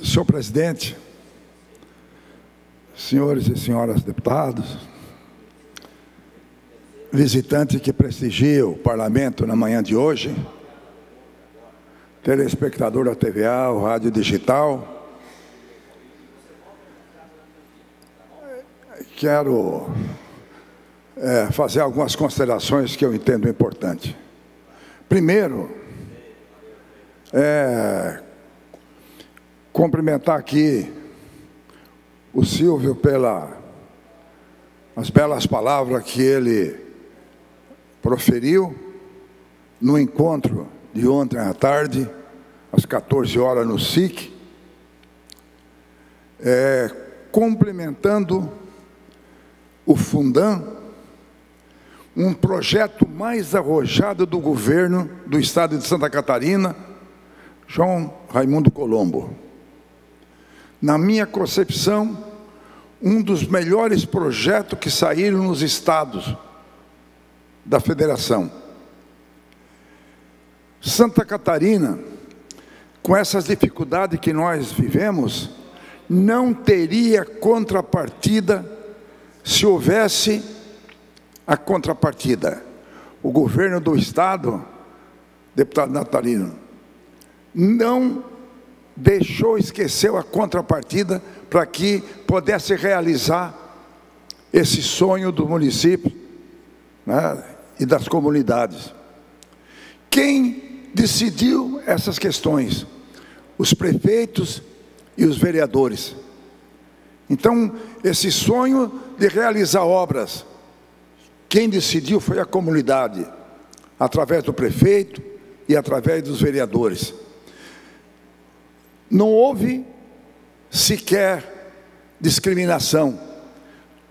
Senhor presidente, senhores e senhoras deputados, visitante que prestigia o parlamento na manhã de hoje, telespectador da TVA, o rádio digital, quero fazer algumas considerações que eu entendo importantes. Primeiro, cumprimentar aqui o Silvio pelas belas palavras que ele proferiu no encontro de ontem à tarde, às 14 horas no SIC, complementando o Fundam, um projeto mais arrojado do governo do estado de Santa Catarina, João Raimundo Colombo. Na minha concepção, um dos melhores projetos que saíram nos estados da federação. Santa Catarina, com essas dificuldades que nós vivemos, não teria contrapartida se houvesse a contrapartida. O governo do estado, deputado Natalino, não deixou, esqueceu a contrapartida para que pudesse realizar esse sonho do município, né, e das comunidades. Quem decidiu essas questões? Os prefeitos e os vereadores. Então, esse sonho de realizar obras, quem decidiu foi a comunidade, através do prefeito e através dos vereadores. Não houve sequer discriminação.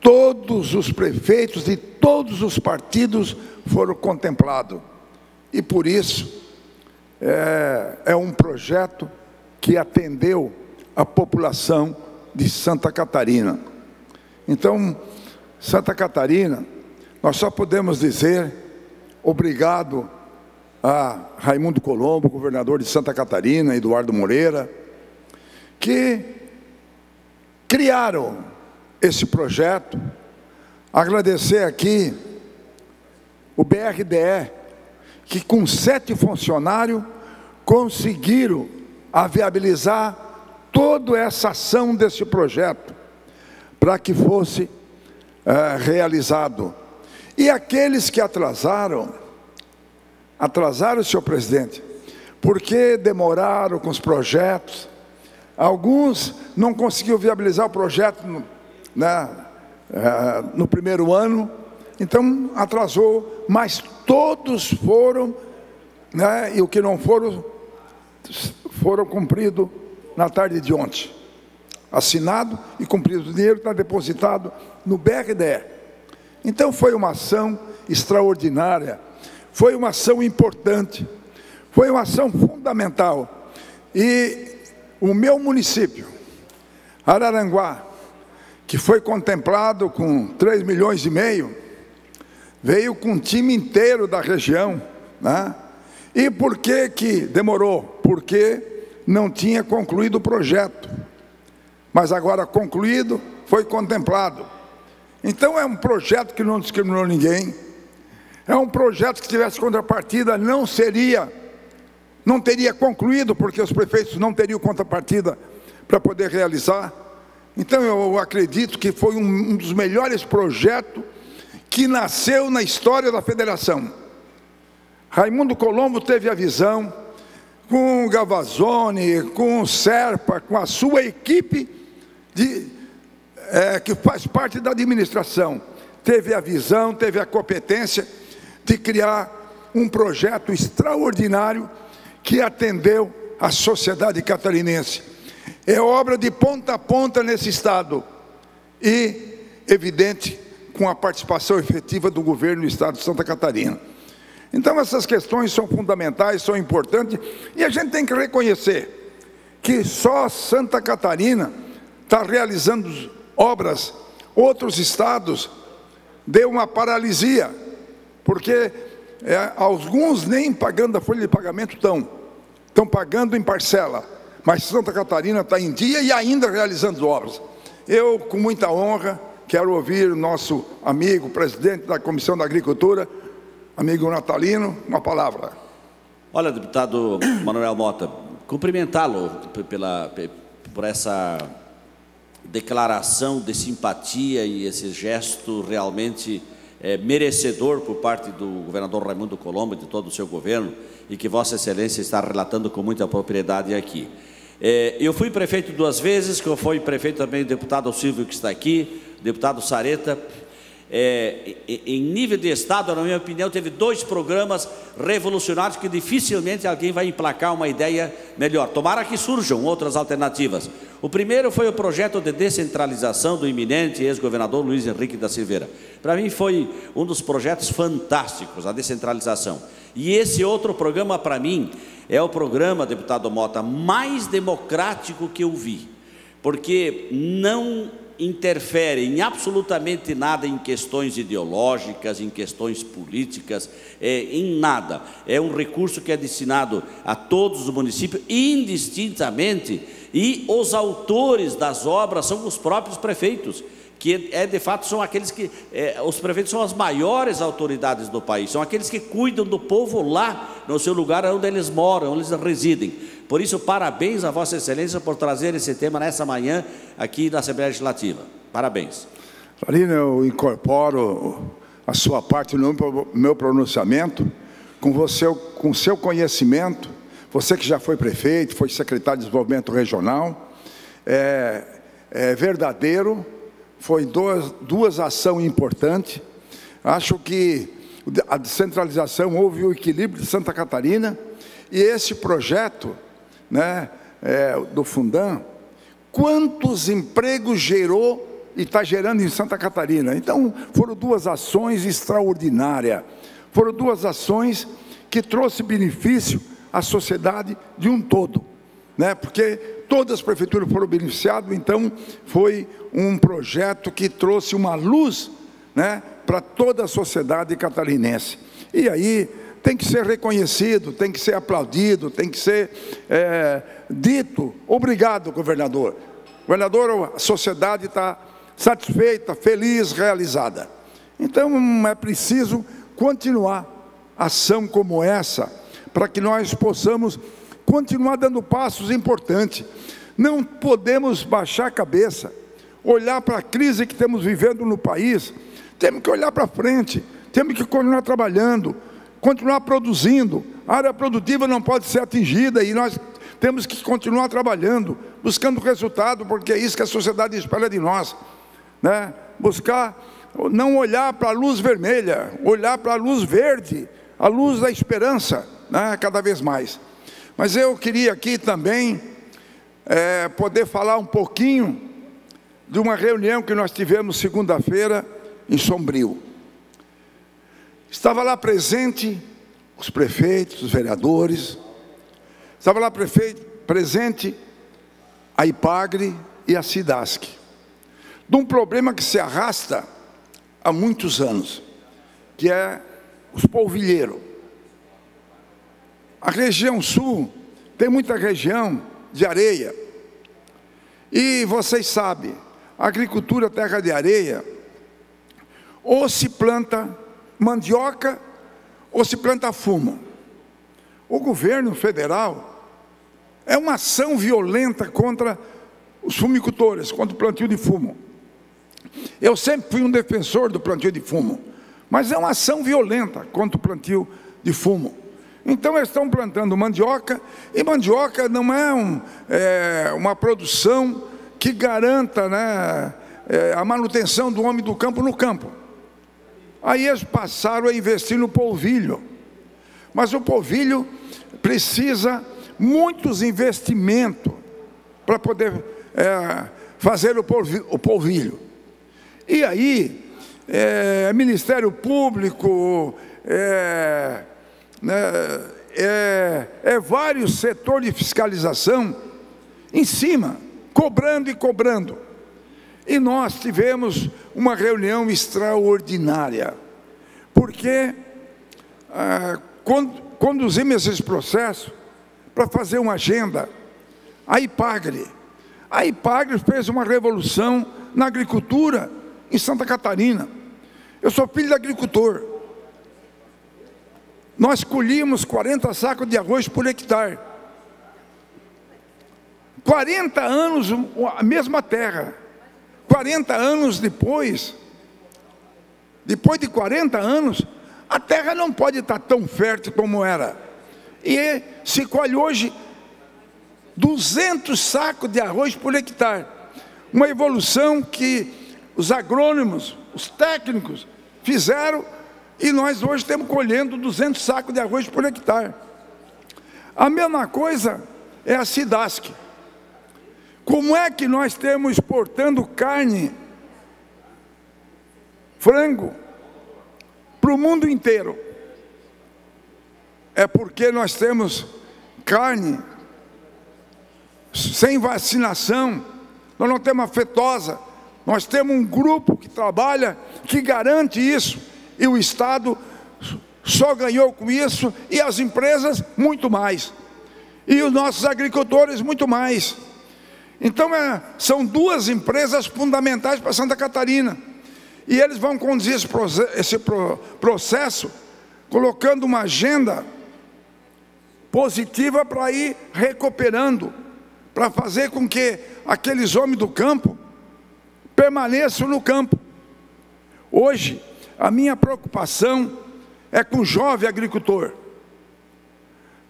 Todos os prefeitos de todos os partidos foram contemplados. E por isso, é um projeto que atendeu a população de Santa Catarina. Então, Santa Catarina, nós só podemos dizer obrigado a Raimundo Colombo, governador de Santa Catarina, Eduardo Moreira, que criaram esse projeto. Agradecer aqui o BRDE, que com 7 funcionários conseguiram viabilizar toda essa ação desse projeto para que fosse realizado. E aqueles que atrasaram, senhor presidente, porque demoraram com os projetos. Alguns não conseguiram viabilizar o projeto no primeiro ano, então atrasou, mas todos foram, e o que não foram cumpridos na tarde de ontem. Assinado e cumprido. O dinheiro está depositado no BRDE. Então foi uma ação extraordinária, foi uma ação importante, foi uma ação fundamental. E o meu município, Araranguá, que foi contemplado com 3,5 milhões, veio com um time inteiro da região, né? E por que demorou? Porque não tinha concluído o projeto. Mas agora concluído, foi contemplado. Então é um projeto que não discriminou ninguém. É um projeto que, se tivesse contrapartida, não teria concluído, porque os prefeitos não teriam contrapartida para poder realizar. Então eu acredito que foi um dos melhores projetos que nasceu na história da federação. Raimundo Colombo teve a visão, com o Gavazzoni, com o Serpa, com a sua equipe que faz parte da administração, teve a visão, teve a competência de criar um projeto extraordinário que atendeu a sociedade catarinense. É obra de ponta a ponta nesse estado e, evidente, com a participação efetiva do governo do estado de Santa Catarina. Então essas questões são fundamentais, são importantes, e a gente tem que reconhecer que só Santa Catarina está realizando obras. Outros estados deu uma paralisia, porque alguns nem pagando a folha de pagamento estão pagando em parcela, mas Santa Catarina está em dia e ainda realizando obras. Eu, com muita honra, quero ouvir o nosso amigo, presidente da Comissão da Agricultura, amigo Natalino, uma palavra. Olha, deputado Manuel Mota, cumprimentá-lo por essa declaração de simpatia e esse gesto realmente merecedor por parte do governador Raimundo Colombo e de todo o seu governo, e que Vossa Excelência está relatando com muita propriedade aqui. Eu fui prefeito 2 vezes, que eu fui prefeito também o deputado Silvio, que está aqui, deputado Sareta. Em nível de Estado, na minha opinião, teve 2 programas revolucionários que dificilmente alguém vai emplacar uma ideia melhor. Tomara que surjam outras alternativas. O primeiro foi o projeto de descentralização do eminente ex-governador Luiz Henrique da Silveira. Para mim foi um dos projetos fantásticos, a descentralização. E esse outro programa, para mim, é o programa, deputado Mota, mais democrático que eu vi, porque não interfere em absolutamente nada em questões ideológicas, em questões políticas, em nada. É um recurso que é destinado a todos os municípios, indistintamente, e os autores das obras são os próprios prefeitos, que de fato são aqueles que, os prefeitos são as maiores autoridades do país, são aqueles que cuidam do povo lá, no seu lugar onde eles moram, onde eles residem. Por isso, parabéns a Vossa Excelência por trazer esse tema nessa manhã aqui na Assembleia Legislativa. Parabéns. Natalino, eu incorporo a sua parte no meu pronunciamento, com seu conhecimento, você que já foi prefeito, foi secretário de Desenvolvimento Regional, é verdadeiro. Foi duas ações importantes. Acho que a descentralização houve o equilíbrio de Santa Catarina, e esse projeto, né, do Fundam, quantos empregos gerou e está gerando em Santa Catarina. Então, foram 2 ações extraordinárias, foram 2 ações que trouxeram benefício à sociedade de um todo, né? Porque todas as prefeituras foram beneficiadas. Então foi um projeto que trouxe uma luz, né, para toda a sociedade catarinense. E aí tem que ser reconhecido, tem que ser aplaudido, tem que ser dito, obrigado, governador. Governador, a sociedade está satisfeita, feliz, realizada. Então é preciso continuar ação como essa, para que nós possamos continuar dando passos importantes. Não podemos baixar a cabeça, olhar para a crise que estamos vivendo no país. Temos que olhar para frente, temos que continuar trabalhando, continuar produzindo. A área produtiva não pode ser atingida e nós temos que continuar trabalhando, buscando resultado, porque é isso que a sociedade espera de nós, né? Buscar, não olhar para a luz vermelha, olhar para a luz verde, a luz da esperança, né? Cada vez mais. Mas eu queria aqui também poder falar um pouquinho de uma reunião que nós tivemos segunda-feira em Sombrio. Estava lá presente os prefeitos, os vereadores, estava lá presente a IPAGRE e a SIDASC, de um problema que se arrasta há muitos anos, que é os polvilheiros. A região sul tem muita região de areia, e vocês sabem, a agricultura terra de areia, ou se planta mandioca, ou se planta fumo. O governo federal é uma ação violenta contra os fumicultores, contra o plantio de fumo. Eu sempre fui um defensor do plantio de fumo, mas é uma ação violenta contra o plantio de fumo. Então eles estão plantando mandioca, e mandioca não é uma produção que garanta, né, a manutenção do homem do campo no campo. Aí eles passaram a investir no polvilho, mas o polvilho precisa muitos investimentos para poder fazer o polvilho. E aí, Ministério Público, vários setores de fiscalização em cima, cobrando e cobrando. E nós tivemos uma reunião extraordinária, porque conduzimos esse processo para fazer uma agenda a IPAGRE. A IPAGRE fez uma revolução na agricultura em Santa Catarina. Eu sou filho de agricultor. Nós colhíamos 40 sacos de arroz por hectare. 40 anos, a mesma terra. 40 anos depois de 40 anos, a terra não pode estar tão fértil como era. E se colhe hoje 200 sacos de arroz por hectare. Uma evolução que os agrônomos, os técnicos fizeram, e nós hoje estamos colhendo 200 sacos de arroz por hectare. A mesma coisa é a SIDASC. Como é que nós estamos exportando carne, frango, para o mundo inteiro? É porque nós temos carne sem vacinação, nós não temos afetosa, nós temos um grupo que trabalha, que garante isso, e o Estado só ganhou com isso, e as empresas muito mais, e os nossos agricultores muito mais. Então são duas empresas fundamentais para Santa Catarina, e eles vão conduzir esse processo, colocando uma agenda positiva para ir recuperando, para fazer com que aqueles homens do campo permaneçam no campo. Hoje, a minha preocupação é com o jovem agricultor.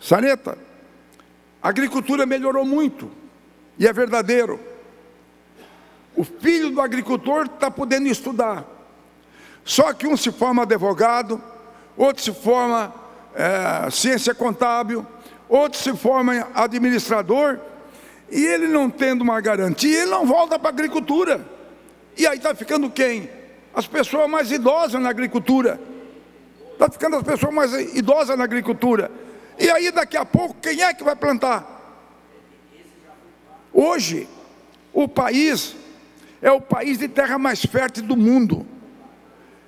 Sareta, a agricultura melhorou muito, e é verdadeiro. O filho do agricultor está podendo estudar. Só que um se forma advogado, outro se forma ciência contábil, outro se forma administrador, e ele não tendo uma garantia, ele não volta para a agricultura. E aí está ficando quem? As pessoas mais idosas na agricultura. Está ficando as pessoas mais idosas na agricultura. E aí daqui a pouco, quem é que vai plantar? Hoje, o país é o país de terra mais fértil do mundo.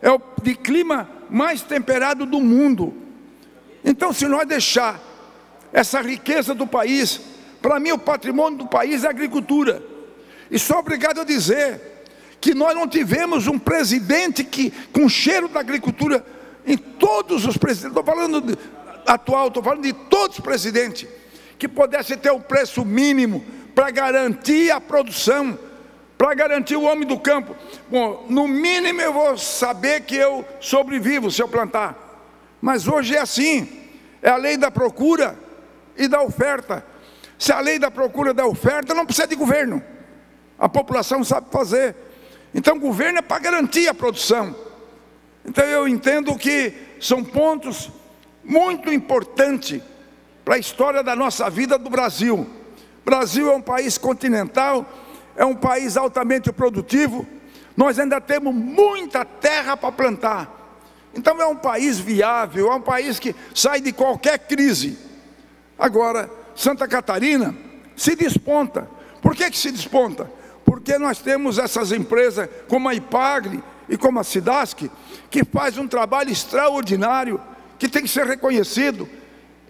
É o de clima mais temperado do mundo. Então, se nós deixar essa riqueza do país, para mim o patrimônio do país é a agricultura. E sou obrigado a dizer que nós não tivemos um presidente com cheiro da agricultura em todos os presidentes. Estou falando atual, estou falando de todos os presidentes, que pudesse ter um preço mínimo para garantir a produção, para garantir o homem do campo. Bom, no mínimo eu vou saber que eu sobrevivo se eu plantar. Mas hoje é assim, é a lei da procura e da oferta. Se a lei da procura e da oferta, não precisa de governo. A população sabe fazer. Então o governo é para garantir a produção. Então eu entendo que são pontos muito importantes para a história da nossa vida do Brasil. O Brasil é um país continental, é um país altamente produtivo, nós ainda temos muita terra para plantar. Então é um país viável, é um país que sai de qualquer crise. Agora, Santa Catarina se desponta. Por que se desponta? Porque nós temos essas empresas como a IPAGRE e como a SIDASC, que faz um trabalho extraordinário, que tem que ser reconhecido.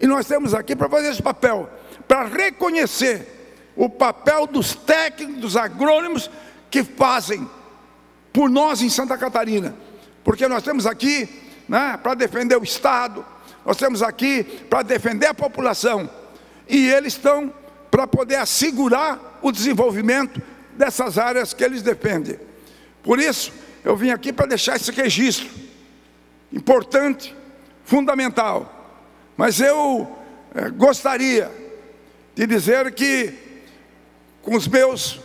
E nós temos aqui para fazer esse papel, para reconhecer o papel dos técnicos, dos agrônomos que fazem por nós em Santa Catarina. Porque nós temos aqui, né, para defender o Estado, nós temos aqui para defender a população, e eles estão para poder assegurar o desenvolvimento dessas áreas que eles defendem. Por isso, eu vim aqui para deixar esse registro importante, fundamental. Mas eu gostaria de dizer que, com os meus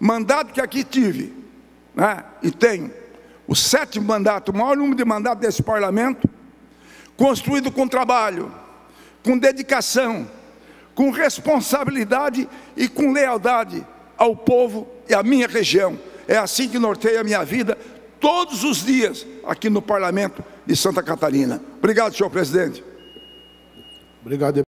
mandatos que aqui tive, né, e tenho o 7º mandato, o maior número de mandatos desse parlamento, construído com trabalho, com dedicação, com responsabilidade e com lealdade ao povo e à minha região. É assim que norteia a minha vida todos os dias aqui no Parlamento de Santa Catarina. Obrigado, senhor presidente. Obrigado.